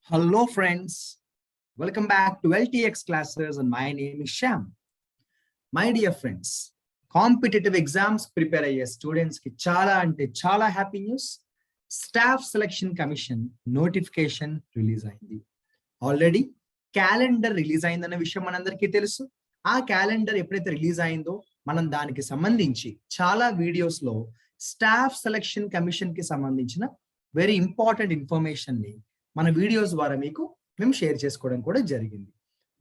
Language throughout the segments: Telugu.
Hello friends, welcome back to LTX classes and my name is Sham. My dear friends, competitive exams prepare అయ్యే స్టూడెంట్స్ కి చాలా happy news. Staff selection commission notification release అయింది. ఆల్రెడీ క్యాలెండర్ రిలీజ్ అయిందన్న విషయం మనందరికీ తెలుసు. ఆ క్యాలెండర్ ఎప్పుడైతే రిలీజ్ అయిందో మనం దానికి సంబంధించి చాలా వీడియోస్ లో స్టాఫ్ సెలక్షన్ కమిషన్ కి సంబంధించిన వెరీ ఇంపార్టెంట్ ఇన్ఫర్మేషన్ ని మన వీడియోస్ ద్వారా మీకు మేము షేర్ చేసుకోవడం కూడా జరిగింది.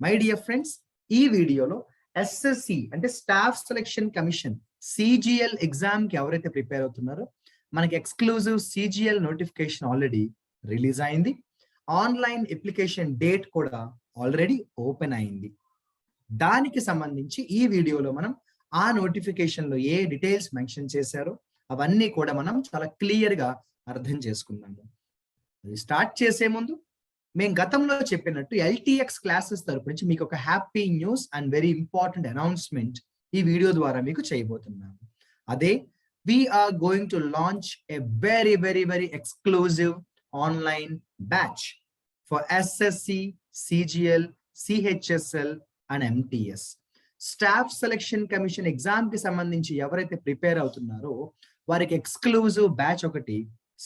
మై డియర్ ఫ్రెండ్స్, ఈ వీడియోలో ఎస్ఎస్సి అంటే staff selection commission CGL exam కి ఎవరైతే ప్రిపేర్ అవుతున్నారో మనకి exclusive CGL notification already release అయింది. ఆన్లైన్ అప్లికేషన్ డేట్ కూడా ఆల్రెడీ ఓపెన్ అయింది. దానికి సంబంధించి ఈ వీడియోలో మనం ఆ నోటిఫికేషన్ లో ఏ డీటెయిల్స్ మెన్షన్ చేశారో అవన్నీ కూడా మనం చాలా క్లియర్ గా అర్థం చేసుకున్నాము. స్టార్ట్ చేసే ముందు మేము గతంలో చెప్పినట్టు ఎల్టీఎక్స్ క్లాసెస్ తరపు నుంచి మీకు ఒక happy news and very important announcement ఈ వీడియో ద్వారా మీకు చేయబోతున్నాము. అదే we are going to launch a very exclusive online batch for SSC, CGL, CHSL and MTS. Staff selection commission exam కి సంబంధించి ఎవరైతే ప్రిపేర్ అవుతున్నారో వారికి ఎక్స్క్లూజివ్ బ్యాచ్ ఒకటి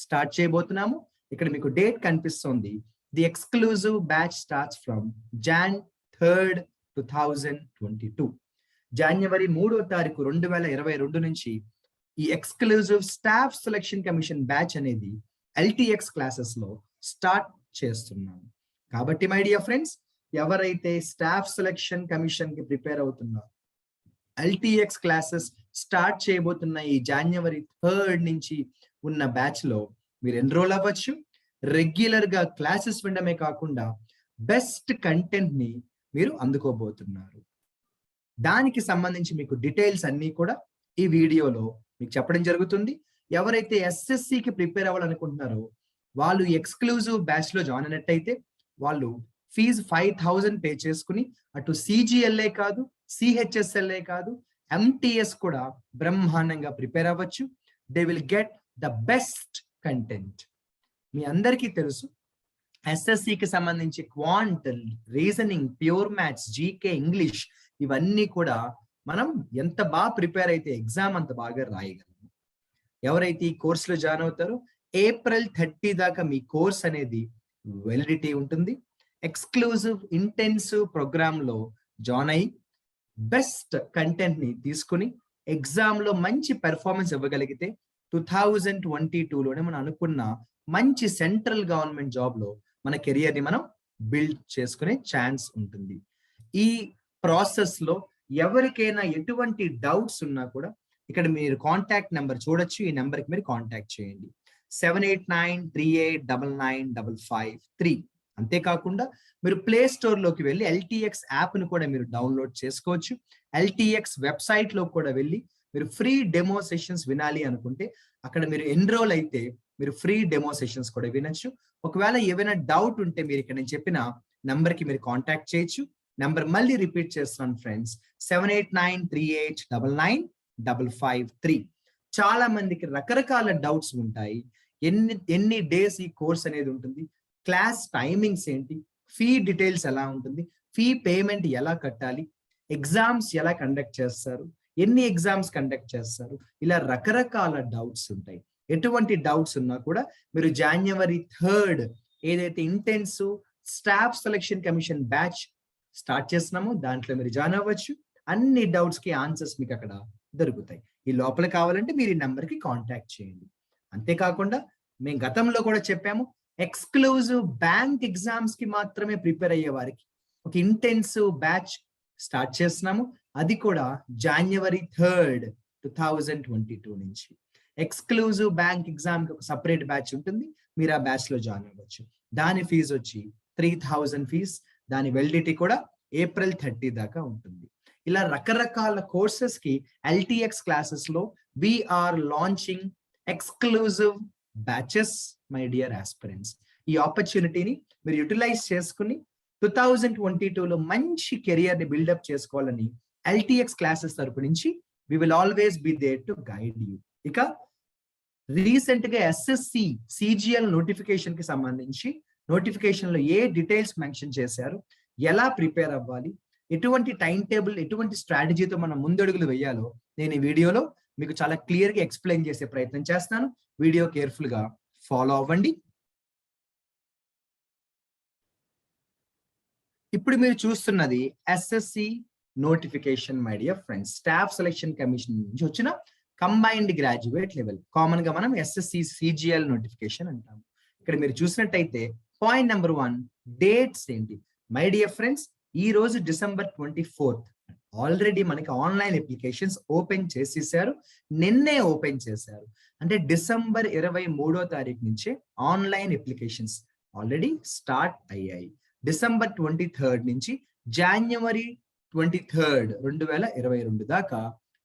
స్టార్ట్ చేయబోతున్నాము. ఇక్కడ మీకు డేట్ కనిపిస్తుంది. The exclusive batch starts from Jan 3rd, 2022. జనవరి 3వ తారీఖు 2022 నుంచి ఈ exclusive staff selection commission batch అనేది ఎల్టీఎక్స్ క్లాసెస్ లో స్టార్ట్ చేస్తున్నాము. కాబట్టి మై డియర్ ఫ్రెండ్స్, ఎవరైతే స్టాఫ్ సెలక్షన్ కమిషన్ కి ప్రిపేర్ అవుతున్నారో ఎల్టీఎక్స్ క్లాసెస్ స్టార్ట్ చేయబోతున్న ఈ January 3rd నుంచి ఉన్న బ్యాచ్ లో మీరు ఎన్రోల్ అవ్వచ్చు. రెగ్యులర్ గా క్లాసెస్ వినడమే కాకుండా బెస్ట్ కంటెంట్ ని మీరు అందుకోబోతున్నారు. దానికి సంబంధించి మీకు డీటెయిల్స్ అన్ని కూడా ఈ వీడియోలో మీకు చెప్పడం జరుగుతుంది. ఎవరైతే ఎస్ఎస్సికి ప్రిపేర్ అవ్వాలనుకుంటున్నారో వాళ్ళు ఎక్స్క్లూజివ్ బ్యాచ్ లో జాయిన్ అయినట్టయితే వాళ్ళు ఫీజు 5,000 పే చేసుకుని అటు సిజిఎల్ఏ కాదు, సిహెచ్ఎస్ఎల్ఏ కాదు, ఎంటీఎస్ కూడా బ్రహ్మాండంగా ప్రిపేర్ అవ్వచ్చు. They will get the best content. మీ అందరికీ తెలుసు ఎస్ఎస్సికి సంబంధించి quant, reasoning, pure maths, GK, English ఇవన్నీ కూడా మనం ఎంత బాగా ప్రిపేర్ అయితే ఎగ్జామ్ అంత బాగా రాయగలము. ఎవరైతే ఈ కోర్సులో జాయిన్ అవుతారో April 30 దాకా మీ కోర్స్ అనేది వెలిడిటీ ఉంటుంది. ఎక్స్క్లూజివ్ ఇంటెన్సివ్ ప్రోగ్రామ్ లో జాయిన్ అయ్యి బెస్ట్ కంటెంట్ ని తీసుకుని ఎగ్జామ్ లో మంచి పెర్ఫార్మెన్స్ ఇవ్వగలిగితే 2022లోనే మనం అనుకున్న మంచి సెంట్రల్ గవర్నమెంట్ జాబ్ లో మన కెరియర్ ని మనం బిల్డ్ చేసుకునే ఛాన్స్ ఉంటుంది. ఈ ప్రాసెస్ లో ఎవరికైనా ఎటువంటి డౌట్స్ ఉన్నా కూడా ఇక్కడ మీరు కాంటాక్ట్ నెంబర్ చూడొచ్చు. ఈ నెంబర్ కి మీరు కాంటాక్ట్ చేయండి. 7893899553. అంతేకాకుండా మీరు ప్లే స్టోర్ లోకి వెళ్ళి ఎల్టీఎక్స్ యాప్ ను కూడా మీరు డౌన్లోడ్ చేసుకోవచ్చు. ఎల్టీఎక్స్ వెబ్సైట్ లో కూడా వెళ్ళి మీరు ఫ్రీ డెమో సెషన్స్ వినాలి అనుకుంటే అక్కడ మీరు ఎన్రోల్ అయితే మీరు ఫ్రీ డెమో సెషన్స్ కూడా వినొచ్చు. ఒకవేళ ఏమైనా డౌట్ ఉంటే మీరు ఇక్కడ నేను చెప్పిన నంబర్ కి మీరు కాంటాక్ట్ చేయొచ్చు. నంబర్ మళ్ళీ రిపీట్ చేస్తున్నాను ఫ్రెండ్స్, 7893899553. చాలా మందికి రకరకాల డౌట్స్ ఉంటాయి. ఎన్ని డేస్ ఈ కోర్స్ అనేది ఉంటుంది, క్లాస్ టైమింగ్స్ ఏంటి, ఫీ డీటెయిల్స్ ఎలా ఉంటుంది, ఫీ పేమెంట్ ఎలా కట్టాలి, ఎగ్జామ్స్ ఎలా కండక్ట్ చేస్తారు, ఎన్ని ఎగ్జామ్స్ కండక్ట్ చేస్తారు, ఇలా రకరకాల డౌట్స్ ఉంటాయి. ఎటువంటి డౌట్స్ ఉన్నా కూడా మీరు January 3rd ఏదైతే intensive staff selection commission batch start చేస్తున్నామో దాంట్లో మీరు జాయిన్ అవ్వచ్చు. అన్ని డౌట్స్ కి ఆన్సర్స్ మీకు అక్కడ దొరుకుతాయి. ఈ లోపల కావాలంటే మీరు ఈ నెంబర్ కి కాంటాక్ట్ చేయండి. అంతేకాకుండా మేము గతంలో కూడా చెప్పాము, ఎక్స్క్లూజివ్ బ్యాంక్ ఎగ్జామ్స్ కి మాత్రమే ప్రిపేర్ అయ్యే వారికి ఒక ఇంటెన్సివ్ బ్యాచ్ స్టార్ట్ చేస్తున్నాము. అది కూడా January 3rd, 2022 నుంచి. ఎక్స్క్లూజివ్ బ్యాంక్ ఎగ్జామ్ కి ఒక సపరేట్ బ్యాచ్ ఉంటుంది. మీరు ఆ బ్యాచ్ లో జాయిన్ అవ్వచ్చు. దాని ఫీజు వచ్చి 3,000 ఫీజ్. దాని వెలిడిటీ కూడా April 30 దాకా ఉంటుంది. ఇలా రకరకాల కోర్సెస్ కి ఎల్టీఎక్స్ క్లాసెస్ లో we are launching exclusive batches. My dear aspirants, ఈ ఆపర్చునిటీని మీరు యూటిలైజ్ చేసుకుని 2022లో మంచి కెరియర్ ని బిల్డప్ చేసుకోవాలని ఎల్టీఎక్స్ క్లాసెస్ తరపు నుంచి we will always be there to guide you. ఇక రీసెంట్ గా ఎస్ఎస్సి సిజిఎల్ నోటిఫికేషన్ కి సంబంధించి నోటిఫికేషన్ లో ఏ డీటెయిల్స్ మెన్షన్ చేశారు, ఎలా ప్రిపేర్ అవ్వాలి, ఎటువంటి టైం టేబుల్, ఎటువంటి స్ట్రాటజీతో మనం ముందడుగులు వేయాలో నేను ఈ వీడియోలో మీకు చాలా క్లియర్ గా ఎక్స్ప్లెయిన్ చేసే ప్రయత్నం చేస్తాను. వీడియో కేర్ఫుల్ గా ఫాలో అవ్వండి. ఇప్పుడు మీరు చూస్తున్నది SSC notification my dear friends. Staff selection commission నుంచి వచ్చిన కంబైన్డ్ గ్రాడ్యుయేట్ లెవెల్, కామన్ గా మనం ఎస్ఎస్సి సిజిఎల్ నోటిఫికేషన్ అంటాము. ఇక్కడ మీరు చూసినట్టయితే పాయింట్ నెంబర్ 1, డేట్స్ ఏంటి మై డియర్ ఫ్రెండ్స్. ఈ రోజు December 24th. ఆల్రెడీ మనకి ఆన్లైన్ అప్లికేషన్స్ ఓపెన్ చేసేసారు, నిన్నే ఓపెన్ చేశారు. అంటే December 23వ తారీఖు నుంచే ఆన్లైన్ అప్లికేషన్స్ ఆల్రెడీ స్టార్ట్ అయ్యాయి. December 23rd నుంచి January 23rd 2022 దాకా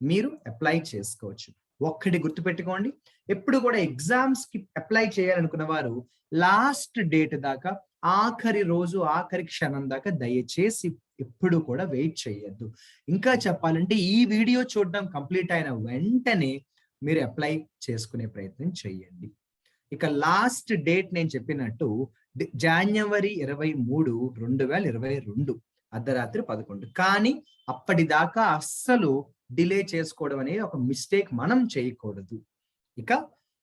మీరు అప్లై చేసుకోవచ్చు. ఒక్కటి గుర్తుపెట్టుకోండి, ఎప్పుడు కూడా ఎగ్జామ్స్ కి అప్లై చేయాలనుకున్న వారు లాస్ట్ డేట్ దాకా, ఆఖరి రోజు, ఆఖరి క్షణం దాకా దయచేసి ఎప్పుడు కూడా వెయిట్ చేయొద్దు. ఇంకా చెప్పాలంటే ఈ వీడియో చూడడం కంప్లీట్ అయిన వెంటనే మీరు అప్లై చేసుకునే ప్రయత్నం చేయండి. ఇక లాస్ట్ డేట్ నేను చెప్పినట్టు January 23, 2022 అర్ధరాత్రి 11. కానీ అప్పటిదాకా అస్సలు డిలే చేసుకోవడం అనేది ఒక మిస్టేక్ మనం చేయకూడదు. ఇక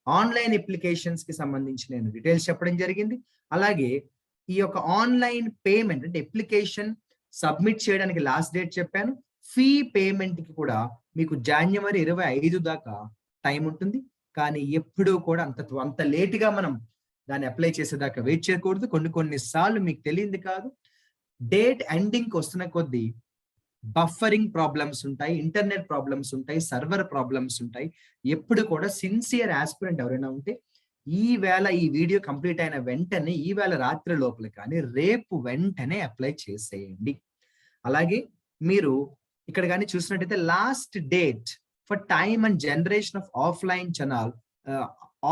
ఆన్లైన్ అప్లికేషన్స్ కి సంబంధించి నేను డీటెయిల్స్ చెప్పడం జరిగింది. అలాగే ఈ యొక్క ఆన్లైన్ పేమెంట్ అంటే అప్లికేషన్ సబ్మిట్ చేయడానికి లాస్ట్ డేట్ చెప్పాను. ఫీ పేమెంట్ కి కూడా మీకు January 25 దాకా టైం ఉంటుంది. కానీ ఎప్పుడూ కూడా అంత లేట్ గా మనం దాన్ని అప్లై చేసేదాకా వెయిట్ చేయకూడదు. కొన్నిసార్లు మీకు తెలియంది కాదు, డేట్ ఎండింగ్ కి వస్తున్న కొద్దీ బఫరింగ్ ప్రాబ్లమ్స్ ఉంటాయి, ఇంటర్నెట్ ప్రాబ్లమ్స్ ఉంటాయి, సర్వర్ ప్రాబ్లమ్స్ ఉంటాయి. ఎప్పుడు కూడా సిన్సియర్ ఆస్పిరెంట్ ఎవరైనా ఉంటే ఈ వీడియో కంప్లీట్ అయిన వెంటనే, ఈవేళ రాత్రి లోపల కానీ రేపు వెంటనే అప్లై చేసేయండి. అలాగే మీరు ఇక్కడ కానీ చూసినట్టయితే last date for time and generation of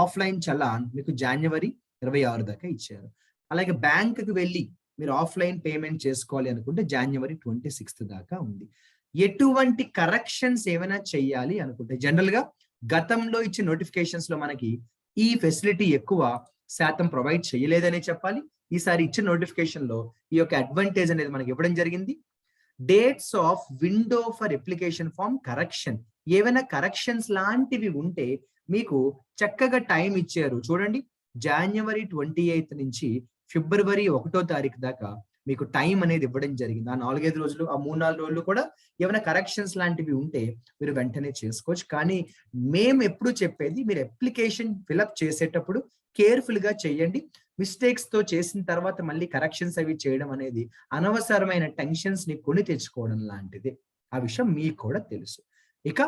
offline challan మీకు January 26 దాకా ఇచ్చారు. అలాగే బ్యాంక్ కి వెళ్ళి మీరు ఆఫ్లైన్ పేమెంట్ చేసుకోవాలి అనుకుంటే January 26 దాకా ఉంది. ఎటువంటి కరెక్షన్స్ ఏమైనా చెయ్యాలి అనుకుంటే, జనరల్ గా గతంలో ఇచ్చిన నోటిఫికేషన్స్ లో మనకి ఈ ఫెసిలిటీ ఎక్కువ శాతం ప్రొవైడ్ చేయలేదనే చెప్పాలి. ఈసారి ఇచ్చిన నోటిఫికేషన్ లో ఈ యొక్క అడ్వాంటేజ్ అనేది మనకి ఇవ్వడం జరిగింది. Dates of window for application form correction, ఏవైనా కరెక్షన్స్ లాంటివి ఉంటే మీకు చక్కగా టైం ఇచ్చారు. చూడండి, January 28 నుంచి February 1వ తారీఖు దాకా మీకు టైం అనేది ఇవ్వడం జరిగింది. ఆ 4-5 రోజులు, ఆ 3-4 రోజులు కూడా ఏమైనా కరెక్షన్స్ లాంటివి ఉంటే మీరు వెంటనే చేసుకోవచ్చు. కానీ మేము ఎప్పుడు చెప్పేది, మీరు అప్లికేషన్ ఫిలప్ చేసేటప్పుడు కేర్ఫుల్ గా చేయండి. మిస్టేక్స్ తో చేసిన తర్వాత మళ్ళీ కరెక్షన్స్ అవి చేయడం అనేది అనవసరమైన టెన్షన్స్ ని కొని తెచ్చుకోవడం లాంటిది. ఆ విషయం మీకు కూడా తెలుసు. ఇక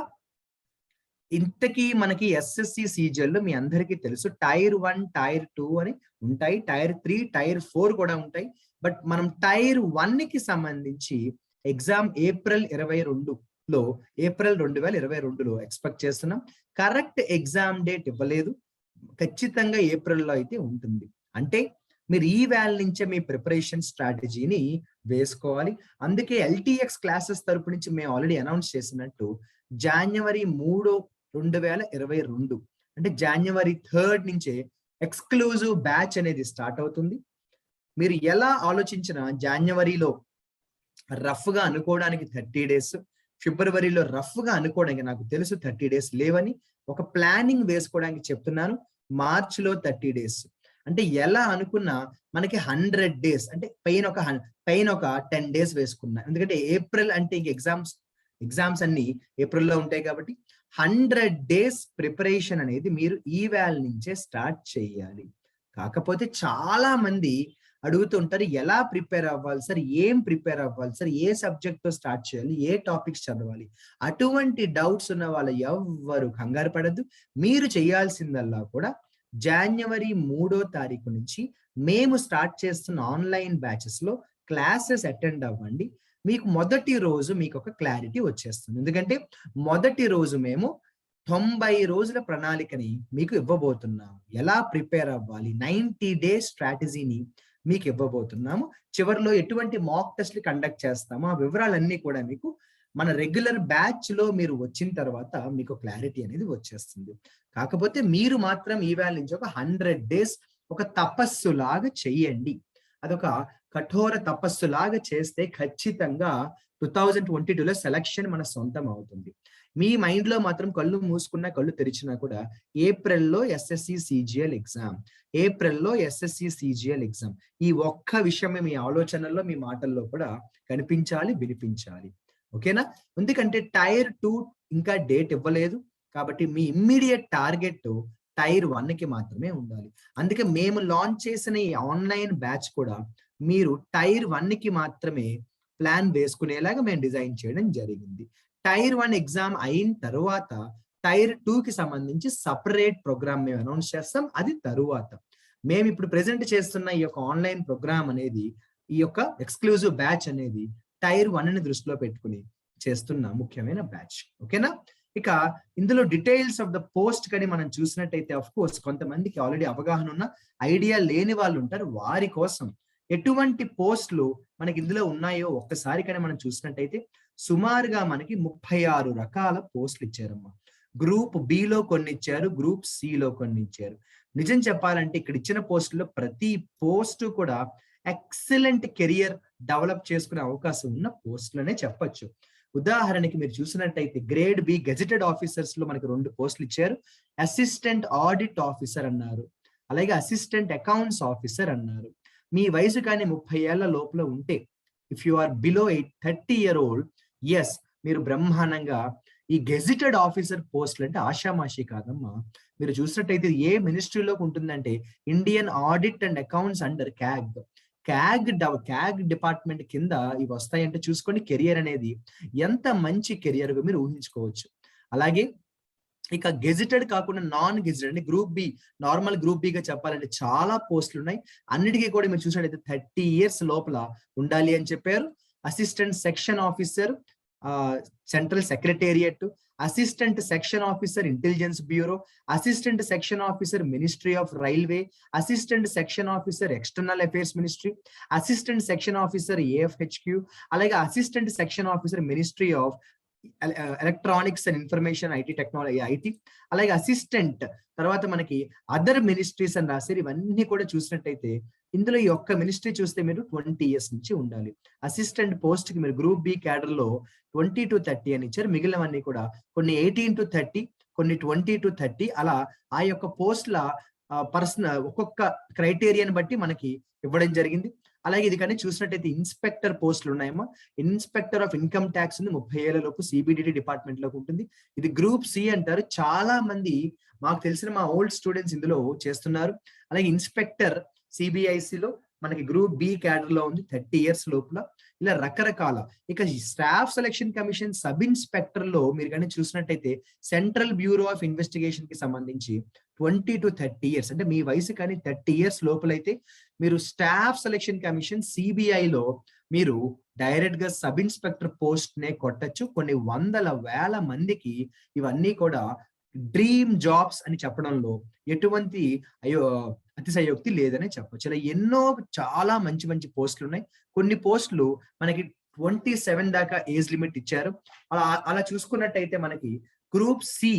ఇంతకీ మనకి ఎస్ఎస్సి సిజిఎల్ మీ అందరికీ తెలుసు, Tier 1, Tier 2 అని ఉంటాయి, Tier 3, Tier 4 కూడా ఉంటాయి. బట్ మనం Tier 1 కి సంబంధించి ఎగ్జామ్ April 2022లో ఎక్స్పెక్ట్ చేస్తున్నాం. కరెక్ట్ ఎగ్జామ్ డేట్ ఇవ్వలేదు, ఖచ్చితంగా ఏప్రిల్లో అయితే ఉంటుంది. అంటే మీరు ఈ వేళ నుంచే మీ ప్రిపరేషన్ స్ట్రాటజీని వేసుకోవాలి. అందుకే LTX క్లాసెస్ తరపు నుంచి మేము ఆల్రెడీ అనౌన్స్ చేసినట్టు January 3, 2022 అంటే January 3rd నుంచే ఎక్స్క్లూజివ్ బ్యాచ్ అనేది స్టార్ట్ అవుతుంది. మీరు ఎలా ఆలోచించినా జనవరిలో రఫ్ గా అనుకోవడానికి 30 days, ఫిబ్రవరిలో రఫ్ గా అనుకోవడానికి నాకు తెలుసు 30 days లేవని, ఒక ప్లానింగ్ వేసుకోవడానికి చెప్తున్నాను. మార్చిలో 30 days అంటే ఎలా అనుకున్నా మనకి 100 days, అంటే పైన ఒక 10 days వేసుకున్నా. ఎందుకంటే ఏప్రిల్ అంటే ఇంక ఎగ్జామ్స్ అన్ని ఏప్రిల్లో ఉంటాయి కాబట్టి 100 days ప్రిపరేషన్ అనేది మీరు ఈ వేళ నుంచే స్టార్ట్ చేయాలి. కాకపోతే చాలా మంది అడుగుతుంటారు, ఎలా ప్రిపేర్ అవ్వాలి సార్, ఏం ప్రిపేర్ అవ్వాలి సార్, ఏ సబ్జెక్ట్ తో స్టార్ట్ చేయాలి, ఏ టాపిక్స్ చదవాలి. అటువంటి డౌట్స్ ఉన్న వాళ్ళు ఎవ్వరు కంగారు పడద్దు. మీరు చేయాల్సిందల్లా కూడా January 3వ తారీఖు నుంచి మేము స్టార్ట్ చేస్తున్న ఆన్లైన్ బ్యాచెస్ లో క్లాసెస్ అటెండ్ అవ్వండి. మీకు మొదటి రోజు మీకు ఒక క్లారిటీ వచ్చేస్తుంది. ఎందుకంటే మొదటి రోజు మేము 90 రోజుల ప్రణాళికని మీకు ఇవ్వబోతున్నాము. ఎలా ప్రిపేర్ అవ్వాలి, 90 days స్ట్రాటజీని మీకు ఇవ్వబోతున్నాము. చివరిలో ఎటువంటి మాక్ టెస్ట్లు కండక్ట్ చేస్తామో ఆ వివరాలన్నీ కూడా మీకు మన రెగ్యులర్ బ్యాచ్ లో మీరు వచ్చిన తర్వాత మీకు క్లారిటీ అనేది వచ్చేస్తుంది. కాకపోతే మీరు మాత్రం ఈవేళ నుంచి ఒక 100 days ఒక తపస్సులాగా చెయ్యండి. అదొక కఠోర తపస్సులాగా చేస్తే ఖచ్చితంగా 2022లో సెలక్షన్ మన సొంతం అవుతుంది. మీ మైండ్ లో మాత్రం కళ్ళు మూసుకున్నా కళ్ళు తెరిచినా కూడా ఏప్రిల్లో ఎస్ఎస్సి సిజిఎల్ ఎగ్జామ్, ఏప్రిల్లో ఎస్ఎస్సి సిజిఎల్ ఎగ్జామ్, ఈ ఒక్క విషయమే మీ ఆలోచనల్లో మీ మాటల్లో కూడా కనిపించాలి, వినిపించాలి. ఓకేనా? ఎందుకంటే టైర్ 2 ఇంకా డేట్ ఇవ్వలేదు కాబట్టి మీ ఇమ్మీడియట్ టార్గెట్ టైర్ 1కి మాత్రమే ఉండాలి. అందుకే మేము లాంచ్ చేసిన ఈ ఆన్లైన్ బ్యాచ్ కూడా మీరు టైర్ 1కి మాత్రమే ప్లాన్ వేసుకునేలాగా మేము డిజైన్ చేయడం జరిగింది. టైర్ 1 ఎగ్జామ్ అయిన తర్వాత టైర్ 2కి సంబంధించి సపరేట్ ప్రోగ్రామ్ మేము అనౌన్స్ చేస్తాం. అది తరువాత మేము ఇప్పుడు ప్రెజెంట్ చేస్తున్న ఈ యొక్క ఆన్లైన్ ప్రోగ్రామ్ అనేది, ఈ యొక్క ఎక్స్క్లూజివ్ బ్యాచ్ అనేది టైర్ 1ని దృష్టిలో పెట్టుకుని చేస్తున్న ముఖ్యమైన బ్యాచ్. ఓకేనా? ఇక ఇందులో డీటెయిల్స్ ఆఫ్ ద పోస్ట్ కానీ మనం చూసినట్టయితే ఆఫ్ కోర్స్ కొంతమందికి ఆల్రెడీ అవగాహన ఉన్న, ఐడియా లేని వాళ్ళు ఉంటారు. వారి కోసం ఎటువంటి పోస్టులు మనకి ఇందులో ఉన్నాయో ఒక్కసారి కానీ మనం చూసినట్టయితే సుమారుగా మనకి 36 రకాల పోస్టులు ఇచ్చారమ్మా. గ్రూప్ బిలో కొన్ని ఇచ్చారు, గ్రూప్ సిలో కొన్ని ఇచ్చారు. నిజం చెప్పాలంటే ఇక్కడ ఇచ్చిన పోస్టులో ప్రతి పోస్టు కూడా ఎక్సలెంట్ కెరియర్ డెవలప్ చేసుకునే అవకాశం ఉన్న పోస్టులనే చెప్పొచ్చు. ఉదాహరణకి మీరు చూసినట్టయితే గ్రేడ్ బి గెజెటెడ్ ఆఫీసర్స్ లో మనకి 2 పోస్టులు ఇచ్చారు. అసిస్టెంట్ ఆడిట్ ఆఫీసర్ అన్నారు, అలాగే అసిస్టెంట్ అకౌంట్స్ ఆఫీసర్ అన్నారు. మీ వయసు కానీ 30 ఏళ్ల లోపల ఉంటే, if you are below 30 year old, yes, మీరు బ్రహ్మాండంగా ఈ గెజిటెడ్ ఆఫీసర్ పోస్టులు అంటే ఆషామాషి కాదమ్మా. మీరు చూసినట్టయితే ఏ మినిస్ట్రీలోకి ఉంటుందంటే Indian audit and accounts under CAG department కింద ఇవి వస్తాయంటే చూసుకోండి. కెరియర్ అనేది ఎంత మంచి కెరియర్ మీరు ఊహించుకోవచ్చు. అలాగే ఇక గెజిటెడ్ కాకుండా నాన్ గెజిటెడ్ అంటే గ్రూప్ బి, నార్మల్ గ్రూప్ బిగా చెప్పాలంటే చాలా పోస్టులు ఉన్నాయి. అన్నిటికీ కూడా మీరు చూసినట్టయితే 30 years లోపల ఉండాలి అని చెప్పారు. Assistant section officer central secretariat, assistant section officer intelligence bureau, assistant section officer ministry of railway, assistant section officer external affairs ministry, assistant section officer AFHQ, అలాగే assistant section officer ministry of electronics and information IT technology IT, అలాగే అసిస్టెంట్ తర్వాత మనకి అదర్ మినిస్ట్రీస్ అని రాశారు. ఇవన్నీ కూడా చూసినట్టయితే ఇందులో ఈ ఒక్క మినిస్ట్రీ చూస్తే మీరు 20 years నుంచి ఉండాలి. అసిస్టెంట్ పోస్ట్ కి మీరు గ్రూప్ బి క్యాడర్ లో 20 to 30 అని ఇచ్చారు. మిగిలినవన్నీ కూడా కొన్ని 18 to 30, కొన్ని 20 to 30 అలా ఆ యొక్క పోస్టుల పర్సనల్ ఒక్కొక్క క్రైటీరియాని బట్టి మనకి ఇవ్వడం జరిగింది. అలాగే ఇది కానీ చూసినట్టయితే ఇన్స్పెక్టర్ పోస్టులు ఉన్నాయమ్మా. ఇన్స్పెక్టర్ ఆఫ్ ఇన్కమ్ ట్యాక్స్ ఉంది, 30 ఏళ్ల లోపు సిబిడిటి డిపార్ట్మెంట్ లోకి ఉంటుంది. ఇది గ్రూప్ సి అంటారు. చాలా మంది మాకు తెలిసిన మా ఓల్డ్ స్టూడెంట్స్ ఇందులో చేస్తున్నారు. అలాగే ఇన్స్పెక్టర్ సిబిఐసిలో మనకి గ్రూప్ బి క్యాడర్ లో ఉంది, 30 years లోపల. ఇలా రకరకాల. ఇక staff selection commission sub inspector లో మీరు కానీ చూసినట్టయితే సెంట్రల్ బ్యూరో ఆఫ్ ఇన్వెస్టిగేషన్ కి సంబంధించి 20 to 30 years అంటే మీ వయసు కానీ 30 years లోపలైతే మీరు స్టాఫ్ సెలక్షన్ కమిషన్ సిబిఐలో మీరు డైరెక్ట్ గా సబ్ ఇన్స్పెక్టర్ పోస్ట్ నే కొట్టచ్చు. కొన్ని వందల వేల మందికి ఇవన్నీ కూడా డ్రీమ్ జాబ్స్ అని చెప్పడంలో ఎటువంటి అతిశయోక్తి లేదని చెప్పొచ్చు. ఇలా ఎన్నో చాలా మంచి మంచి పోస్టులు ఉన్నాయి. కొన్ని పోస్టులు మనకి 27 దాకా ఏజ్ లిమిట్ ఇచ్చారు. అలా చూసుకున్నట్టయితే మనకి గ్రూప్ సి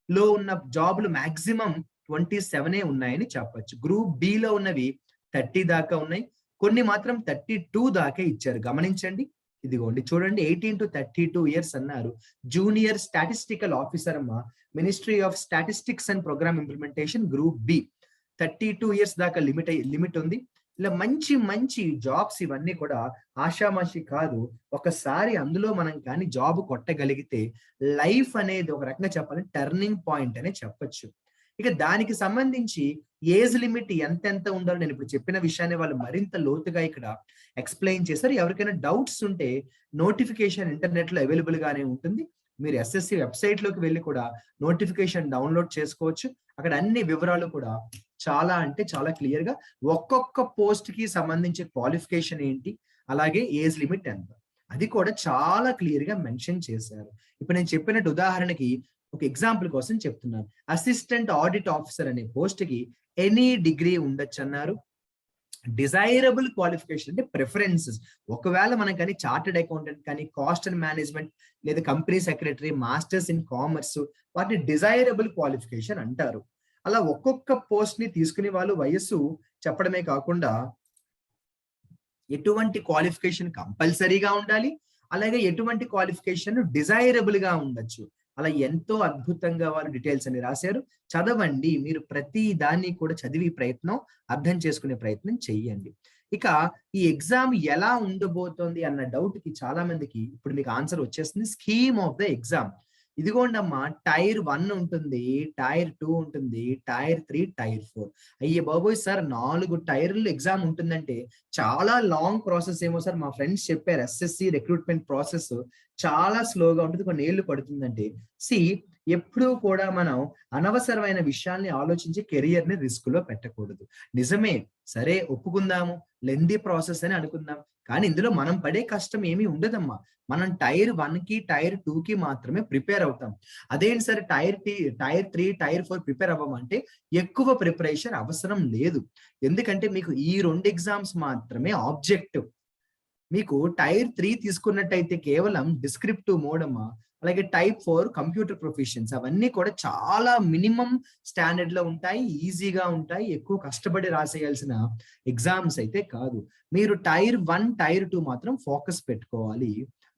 లో ఉన్న జాబులు మాక్సిమం 27 ఉన్నాయని చెప్పొచ్చు. గ్రూప్ బి లో ఉన్నవి 30 దాకా ఉన్నాయి. కొన్ని మాత్రం 32 దాకా ఇచ్చారు. గమనించండి, ఇదిగోండి చూడండి, 18 to 32 years అన్నారు. జూనియర్ స్టాటిస్టికల్ ఆఫీసర్ అమ్మా, ministry of statistics and programme implementation group B, 32 years దాకా లిమిట్ ఉంది. ఇలా మంచి మంచి జాబ్స్ ఇవన్నీ కూడా ఆషామాషి కాదు. ఒకసారి అందులో మనం కానీ జాబ్ కొట్టగలిగితే లైఫ్ అనేది ఒక రకంగా చెప్పాలంటే టర్నింగ్ పాయింట్ అనే చెప్పొచ్చు. ఇక దానికి సంబంధించి ఏజ్ లిమిట్ ఎంతెంత ఉండాలో నేను ఇప్పుడు చెప్పిన విషయాన్ని వాళ్ళు మరింత లోతుగా ఇక్కడ ఎక్స్ప్లెయిన్ చేశారు. ఎవరికైనా డౌట్స్ ఉంటే నోటిఫికేషన్ ఇంటర్నెట్ లో అవైలబుల్ గానే ఉంటుంది. మీరు ఎస్ఎస్సి వెబ్సైట్ లోకి వెళ్ళి కూడా నోటిఫికేషన్ డౌన్లోడ్ చేసుకోవచ్చు. అక్కడ అన్ని వివరాలు కూడా చాలా అంటే చాలా క్లియర్ గా ఒక్కొక్క పోస్ట్ కి సంబంధించి క్వాలిఫికేషన్ ఏంటి, అలాగే ఏజ్ లిమిట్ ఎంత, అది కూడా చాలా క్లియర్ గా మెన్షన్ చేశారు. ఇప్పుడు నేను చెప్పినట్టు ఉదాహరణకి ఒక ఎగ్జాంపుల్ కోసం చెప్తున్నాను. అసిస్టెంట్ ఆడిట్ ఆఫీసర్ అనే పోస్ట్ కి ఎనీ డిగ్రీ ఉండొచ్చు అన్నారు. డిజైరబుల్ క్వాలిఫికేషన్ అంటే ప్రిఫరెన్సెస్, ఒకవేళ మనం కానీ చార్టెడ్ అకౌంటెంట్ కానీ కాస్ట్ అండ్ మేనేజ్మెంట్ లేదా company secretary, masters in commerce, వాటిని డిజైరబుల్ క్వాలిఫికేషన్ అంటారు. అలా ఒక్కొక్క పోస్ట్ ని తీసుకునే వాళ్ళు వయస్సు చెప్పడమే కాకుండా ఎటువంటి క్వాలిఫికేషన్ కంపల్సరీగా ఉండాలి, అలాగే ఎటువంటి క్వాలిఫికేషన్ డిజైరబుల్ గా ఉండొచ్చు, అలా ఎంతో అద్భుతంగా వాళ్ళు డీటెయిల్స్ అని రాశారు. చదవండి, మీరు ప్రతి దాన్ని కూడా చదివి ప్రయత్నం, అర్థం చేసుకునే ప్రయత్నం చెయ్యండి. ఇక ఈ ఎగ్జామ్ ఎలా ఉండబోతోంది అన్న డౌట్ కి చాలా మందికి ఇప్పుడు మీకు ఆన్సర్ వచ్చేస్తుంది. స్కీమ్ ఆఫ్ ద ఎగ్జామ్ ఇదిగోండమ్మా, టైర్ 1 ఉంటుంది, టైర్ 2 ఉంటుంది, టైర్ 3, టైర్ 4. అయ్యే బాబోయ్ సార్, 4 టైర్లు ఎగ్జామ్ ఉంటుందంటే చాలా లాంగ్ ప్రాసెస్ ఏమో సార్, మా ఫ్రెండ్స్ చెప్పారు ఎస్ఎస్సి రిక్రూట్మెంట్ ప్రాసెస్ చాలా స్లోగా ఉంటుంది, కొన్ని ఏళ్ళు పడుతుందంటే. ఎప్పుడూ కూడా మనం అనవసరమైన విషయాల్ని ఆలోచించి కెరియర్ ని రిస్క్ లో పెట్టకూడదు. నిజమే, సరే ఒప్పుకుందాము, లెందీ ప్రాసెస్ అని అనుకుందాం, కానీ ఇందులో మనం పడే కష్టం ఏమీ ఉండదమ్మా. మనం టైర్ 1 కి టైర్ 2 కి మాత్రమే ప్రిపేర్ అవుతాం. అదేంటి సార్ టైర్ 3, టైర్ 4 ప్రిపేర్ అవ్వమంటే ఎక్కువ ప్రిపరేషన్ అవసరం లేదు. ఎందుకంటే మీకు ఈ 2 ఎగ్జామ్స్ మాత్రమే ఆబ్జెక్టివ్. మీకు టైర్ 3 తీసుకున్నట్టయితే కేవలం డిస్క్రిప్టివ్ మోడ్ అమ్మా, అలాగే టైప్ 4 కంప్యూటర్ ప్రొఫిషియన్స్, అవన్నీ కూడా చాలా మినిమం స్టాండర్డ్ లో ఉంటాయి, ఈజీగా ఉంటాయి, ఎక్కువ కష్టపడి రాసేయాల్సిన ఎగ్జామ్స్ అయితే కాదు. మీరు టైర్ 1, టైర్ 2 మాత్రం ఫోకస్ పెట్టుకోవాలి.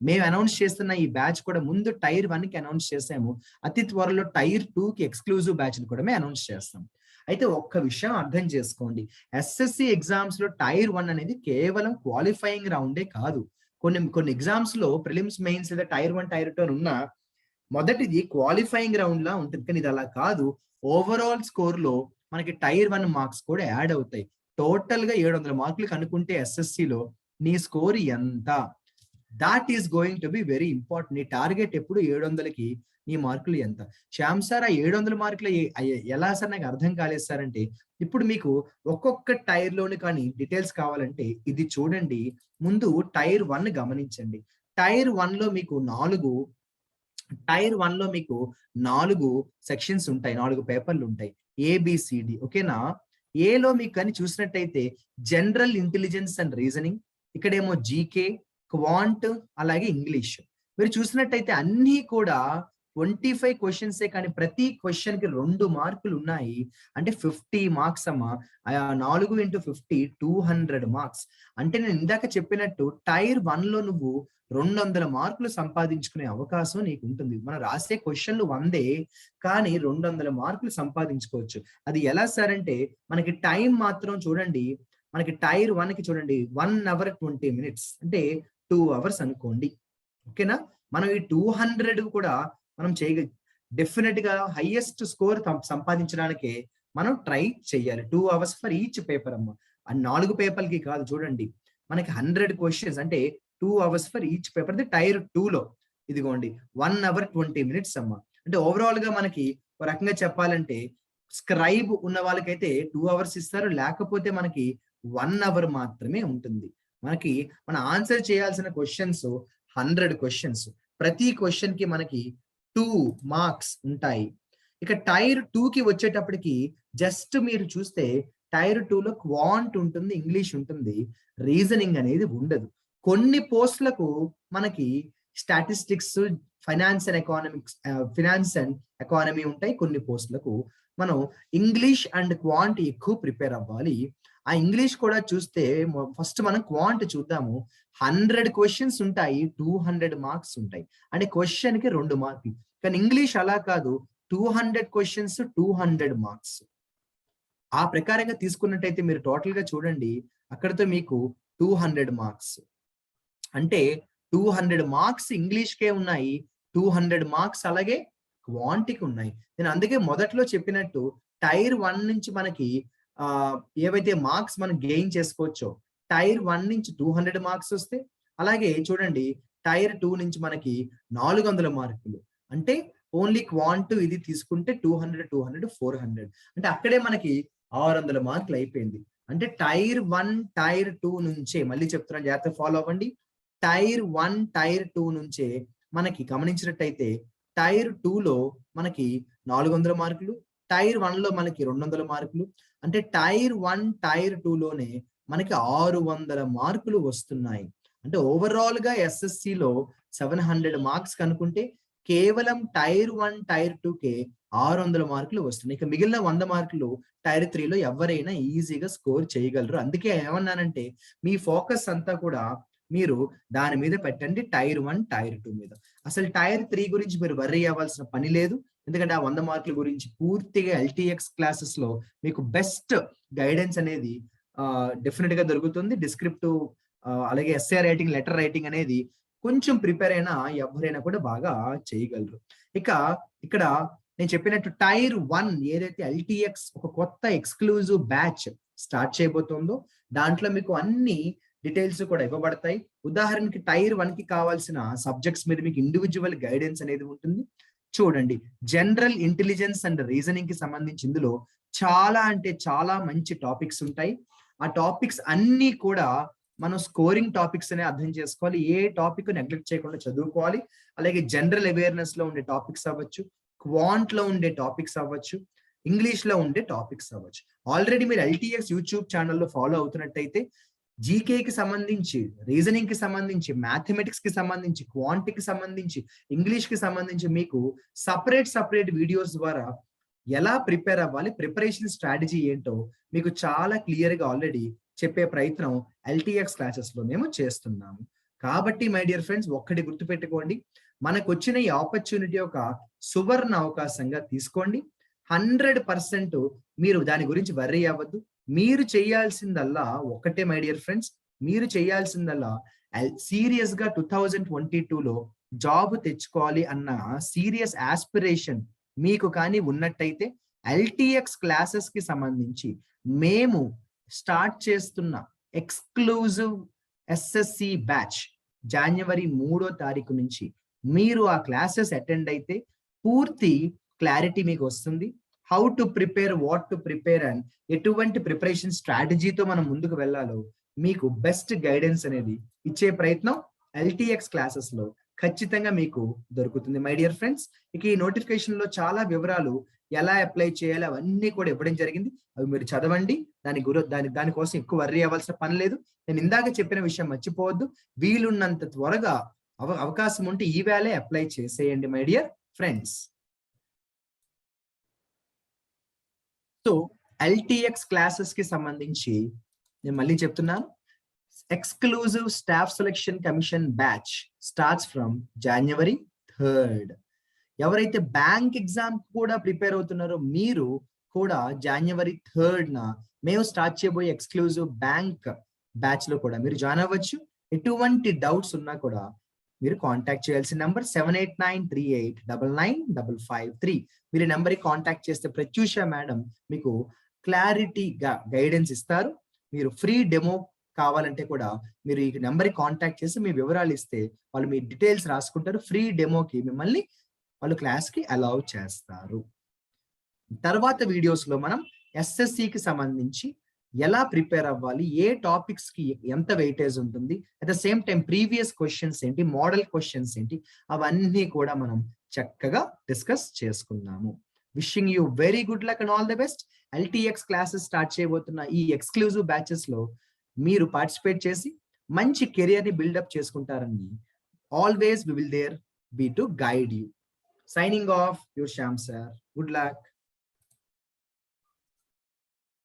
మేము అనౌన్స్ చేస్తున్న ఈ బ్యాచ్ కూడా ముందు టైర్ 1 కి అనౌన్స్ చేసాము, అతి త్వరలో టైర్ 2 కి ఎక్స్క్లూజివ్ బ్యాచ్ కూడా మేము అనౌన్స్ చేస్తాం. అయితే ఒక్క విషయం అర్థం చేసుకోండి, ఎస్ఎస్సి ఎగ్జామ్స్ లో టైర్ 1 అనేది కేవలం క్వాలిఫైయింగ్ రౌండే కాదు. కొన్ని ఎగ్జామ్స్ లో ప్రిలిమ్స్, మెయిన్స్ లేదా టైర్ 1, టైర్ 2 అని ఉన్న మొదటిది క్వాలిఫైయింగ్ రౌండ్ లా ఉంటుంది, కానీ ఇది అలా కాదు. ఓవరాల్ స్కోర్ లో మనకి టైర్ 1 మార్క్స్ కూడా యాడ్ అవుతాయి. టోటల్ గా 700 మార్కులు కనుక్కుంటే ఎస్ఎస్సిలో నీ స్కోర్ ఎంత, that is going to be very important. నీ టార్గెట్ ఎప్పుడు 700కి నీ మార్కులు ఎంత. శ్యామ్ సార్ ఆ 700 మార్కులు ఎలా సార్, నాకు అర్థం కాలేదు సార్ అంటే, ఇప్పుడు మీకు ఒక్కొక్క టైర్ లోని కానీ డీటెయిల్స్ కావాలంటే ఇది చూడండి. ముందు టైర్ 1 గమనించండి. టైర్ 1 లో మీకు 4 సెక్షన్స్ ఉంటాయి, 4 పేపర్లు ఉంటాయి, ఏబిసిడి. ఓకేనా? ఏలో మీకు కానీ చూసినట్టయితే జనరల్ ఇంటెలిజెన్స్ అండ్ రీజనింగ్, ఇక్కడేమో జీకే, క్వాంట్, అలాగే ఇంగ్లీష్. మీరు చూసినట్టయితే అన్ని కూడా 25 క్వశ్చన్సే, కానీ ప్రతి క్వశ్చన్ కి 2 మార్కులు ఉన్నాయి. అంటే 50 మార్క్స్ అమ్మా. 4 into 50 200 మార్క్స్. అంటే నేను ఇందాక చెప్పినట్టు టైర్ 1 లో నువ్వు 200 మార్కులు సంపాదించుకునే అవకాశం నీకు ఉంటుంది. మనం రాసే క్వశ్చన్లు 100, కానీ 200 మార్కులు సంపాదించుకోవచ్చు. అది ఎలా సార్ అంటే, మనకి టైం మాత్రం చూడండి, మనకి టైర్ 1 కి చూడండి 1 hour 20 minutes, అంటే 2 hours అనుకోండి. ఓకేనా? మనం ఈ 200 కూడా మనం డెఫినెట్ గా హైయెస్ట్ స్కోర్ సంపాదించడానికే మనం ట్రై చేయాలి. 2 hours ఫర్ ఈచ్ పేపర్ అమ్మ. ఆ 4 పేపర్లకి కాదు, చూడండి మనకి 100 క్వశ్చన్స్, అంటే 2 hours for each paper. Tier 2 లో ఇదిగోండి 1 hour 20 minutes అమ్మ. అంటే ఓవరాల్ గా మనకి ఒక రకంగా చెప్పాలంటే, స్క్రైబ్ ఉన్న వాళ్ళకైతే 2 hours ఇస్తారు, లేకపోతే మనకి 1 hour మాత్రమే ఉంటుంది. మన ఆన్సర్ చేయాల్సిన క్వశ్చన్స్ 100 క్వశ్చన్స్, ప్రతి క్వశ్చన్ కి మనకి 2 మార్క్స్ ఉంటాయి. ఇక టైర్ 2 కి వచ్చేటప్పటికి జస్ట్ మీరు చూస్తే టైర్ 2 లో క్వాంట్ ఉంటుంది, ఇంగ్లీష్ ఉంటుంది, రీజనింగ్ అనేది ఉండదు. కొన్ని పోస్టులకు మనకి స్టాటిస్టిక్స్, ఫైనాన్స్ అండ్ ఎకానమీ ఉంటాయి. కొన్ని పోస్టులకు మనం ఇంగ్లీష్ అండ్ క్వాంట్ ఎక్కువ ప్రిపేర్ అవ్వాలి. ఆ ఇంగ్లీష్ కూడా చూస్తే ఫస్ట్ మనం క్వాంట్ చూద్దాము. 100 క్వశ్చన్స్ ఉంటాయి, 200 మార్క్స్ ఉంటాయి, అంటే క్వశ్చన్ కి 2 మార్కులు. కానీ ఇంగ్లీష్ అలా కాదు, 200 క్వశ్చన్స్ 200 మార్క్స్. ఆ ప్రకారంగా తీసుకున్నట్టయితే మీరు టోటల్ గా చూడండి, అక్కడతో మీకు 200 మార్క్స్. అంటే 200 మార్క్స్ ఇంగ్లీష్ కే ఉన్నాయి, 200 మార్క్స్ అలాగే క్వాంటికి ఉన్నాయి. నేను అందుకే మొదట్లో చెప్పినట్టు టైర్ 1 నుంచి మనకి ఏవైతే మార్క్స్ మనం గెయిన్ చేసుకోవచ్చో, టైర్ 1 నుంచి 200 మార్క్స్ వస్తే, అలాగే చూడండి టైర్ 2 నుంచి మనకి 400 మార్కులు. అంటే ఓన్లీ క్వాంట్ ఇది తీసుకుంటే 200, 400, అంటే అక్కడే మనకి 600 మార్కులు అయిపోయింది. అంటే టైర్ 1, టైర్ 2 నుంచే, మళ్ళీ చెప్తున్నాను జాగ్రత్తగా ఫాలో అవ్వండి, టైర్ 1, టైర్ 2 నుంచే మనకి గమనించినట్టయితే టైర్ 2 లో మనకి 400 మార్కులు, టైర్ 1 లో మనకి 200 మార్కులు. అంటే టైర్ 1, టైర్ 2 లోనే మనకి 600 మార్కులు వస్తున్నాయి. అంటే ఓవరాల్ గా ఎస్ఎస్సిలో 700 మార్క్స్ కనుక్కుంటే కేవలం టైర్ 1 టైర్ 2కే 600 మార్కులు వస్తున్నాయి. ఇక మిగిలిన 100 మార్కులు టైర్ 3లో ఎవరైనా ఈజీగా స్కోర్ చేయగలరు. అందుకే ఏమన్నానంటే మీ ఫోకస్ అంతా కూడా మీరు దాని మీద పెట్టండి, టైర్ 1 టైర్ 2 మీద. అసలు టైర్ 3 గురించి మీరు వర్రీ అవ్వాల్సిన పని లేదు. ఎందుకంటే ఆ 100 మార్కుల గురించి పూర్తిగా ఎల్టీఎక్స్ క్లాసెస్ లో మీకు బెస్ట్ గైడెన్స్ అనేది డెఫినెట్ గా దొరుకుతుంది. డిస్క్రిప్టివ్ అలాగే ఎస్ఏ రైటింగ్, లెటర్ రైటింగ్ అనేది కొంచెం ప్రిపేర్ అయినా ఎవరైనా కూడా బాగా చేయగలరు. ఇక ఇక్కడ నేను చెప్పినట్టు టైర్ 1 ఏదైతే ఎల్టీఎక్స్ ఒక కొత్త ఎక్స్క్లూజివ్ బ్యాచ్ స్టార్ట్ చేయబోతుందో దాంట్లో మీకు అన్ని డీటెయిల్స్ కూడా ఇవ్వబడతాయి. ఉదాహరణకి టైర్ 1 కి కావాల్సిన సబ్జెక్ట్స్ మీద మీకు ఇండివిజువల్ గైడెన్స్ అనేది ఉంటుంది. చూడండి, జనరల్ ఇంటెలిజెన్స్ అండ్ రీజనింగ్ కి సంబంధించి ఇందులో చాలా అంటే చాలా మంచి టాపిక్స్ ఉంటాయి. ఆ టాపిక్స్ అన్ని కూడా మనం స్కోరింగ్ టాపిక్స్ అనే అర్థం చేసుకోవాలి. ఏ టాపిక్ నెగ్లెక్ట్ చేయకుండా చదువుకోవాలి. అలాగే జనరల్ అవేర్నెస్ లో ఉండే టాపిక్స్ అవ్వచ్చు, క్వాంట్ లో ఉండే టాపిక్స్ అవ్వచ్చు, ఇంగ్లీష్ లో ఉండే టాపిక్స్ అవ్వచ్చు. ఆల్రెడీ మీరు ఎల్టీఎక్స్ యూట్యూబ్ ఛానల్లో ఫాలో అవుతున్నట్టయితే జీకేకి సంబంధించి, రీజనింగ్ కి సంబంధించి, మ్యాథమెటిక్స్ కి సంబంధించి, క్వాంటికి సంబంధించి, ఇంగ్లీష్ కి సంబంధించి మీకు సపరేట్ వీడియోస్ ద్వారా ఎలా ప్రిపేర్ అవ్వాలి, ప్రిపరేషన్ స్ట్రాటజీ ఏంటో మీకు చాలా క్లియర్ గా ఆల్రెడీ చెప్పే ప్రయత్నం ఎల్టీఎక్స్ క్లాసెస్ లో మేము చేస్తున్నాము. కాబట్టి మై డియర్ ఫ్రెండ్స్, ఒక్కటి గుర్తుపెట్టుకోండి, మనకు వచ్చిన ఈ ఆపర్చునిటీ ఒక సువర్ణ అవకాశంగా తీసుకోండి. 100% మీరు దాని గురించి వర్రీ అవ్వద్దు. మీరు చేయాల్సిందల్లా ఒకటే మై డియర్ ఫ్రెండ్స్, మీరు చేయాల్సిందల్లా సీరియస్ గా 2022లో జాబ్ తెచ్చుకోవాలి అన్న సీరియస్ ఆస్పిరేషన్ మీకు కానీ ఉన్నట్టయితే ఎల్టీఎక్స్ క్లాసెస్ కి సంబంధించి మేము స్టార్ట్ చేస్తున్న ఎక్స్క్లూజివ్ ఎస్ఎస్సి బ్యాచ్ జనవరి 3వ తారీఖు నుంచి మీరు ఆ క్లాసెస్ అటెండ్ అయితే పూర్తి క్లారిటీ మీకు వస్తుంది. How to prepare, what to prepare and ఎటువంటి ప్రిపరేషన్ స్ట్రాటజీతో మనం ముందుకు వెళ్ళాలో మీకు బెస్ట్ గైడెన్స్ అనేది ఇచ్చే ప్రయత్నం ఎల్టీఎక్స్ క్లాసెస్ లో ఖచ్చితంగా మీకు దొరుకుతుంది మై డియర్ ఫ్రెండ్స్. ఇక ఈ నోటిఫికేషన్ లో చాలా వివరాలు ఎలా అప్లై చేయాలి అవన్నీ కూడా ఇవ్వడం జరిగింది. అవి మీరు చదవండి. దానికోసం ఎక్కువ వర్రీ అవ్వాల్సిన పని లేదు. నేను ఇందాక చెప్పిన విషయం మర్చిపోవద్దు. వీలున్నంత త్వరగా అవకాశం ఉంటే ఈ వేళే అప్లై చేసేయండి my dear friends. So LTX classes కి సంబంధించి నేను మళ్ళీ చెప్తున్నాను, exclusive staff selection commission batch starts from January 3rd. ఎవరైతే బ్యాంక్ ఎగ్జామ్ కూడా ప్రిపేర్ అవుతున్నారో మీరు కూడా జనవరి 3rd మేము స్టార్ట్ చేయబోయే ఎక్స్క్లూజివ్ బ్యాంక్ బ్యాచ్ లో కూడా మీరు జాయిన్ అవ్వచ్చు. ఎటువంటి డౌట్స్ ఉన్నా కూడా మీరు కాంటాక్ట్ చేయాల్సిన నంబర్ 7893899553. మీరు నెంబర్కి కాంటాక్ట్ చేస్తే ప్రత్యూష మేడం మీకు క్లారిటీగా గైడెన్స్ ఇస్తారు. మీరు ఫ్రీ డెమో కావాలంటే కూడా మీరు ఈ నెంబర్కి కాంటాక్ట్ చేసి మీ వివరాలు ఇస్తే వాళ్ళు మీ డీటెయిల్స్ రాసుకుంటారు. ఫ్రీ డెమోకి మిమ్మల్ని వాళ్ళు క్లాస్కి అలౌ చేస్తారు. తర్వాత వీడియోస్ లో మనం ఎస్ఎస్సికి సంబంధించి ఎలా ప్రిపేర్ అవ్వాలి, ఏ టాపిక్స్ కి ఎంత వెయిటేజ్ ఉంటుంది, at the same time previous questions ఏంటి, మోడల్ క్వశ్చన్స్ ఏంటి, అవన్నీ కూడా మనం చక్కగా డిస్కస్ చేసుకున్నాము. Wishing you very good luck and all the best. LTX classes start చేయబోతున్న ఈ ఎక్స్క్లూజివ్ బ్యాచెస్ లో మీరు పార్టిసిపేట్ చేసి మంచి కెరియర్ ని బిల్డప్ చేసుకుంటారని always we will there be to guide you. Signing off, your Shyam sir. Good luck.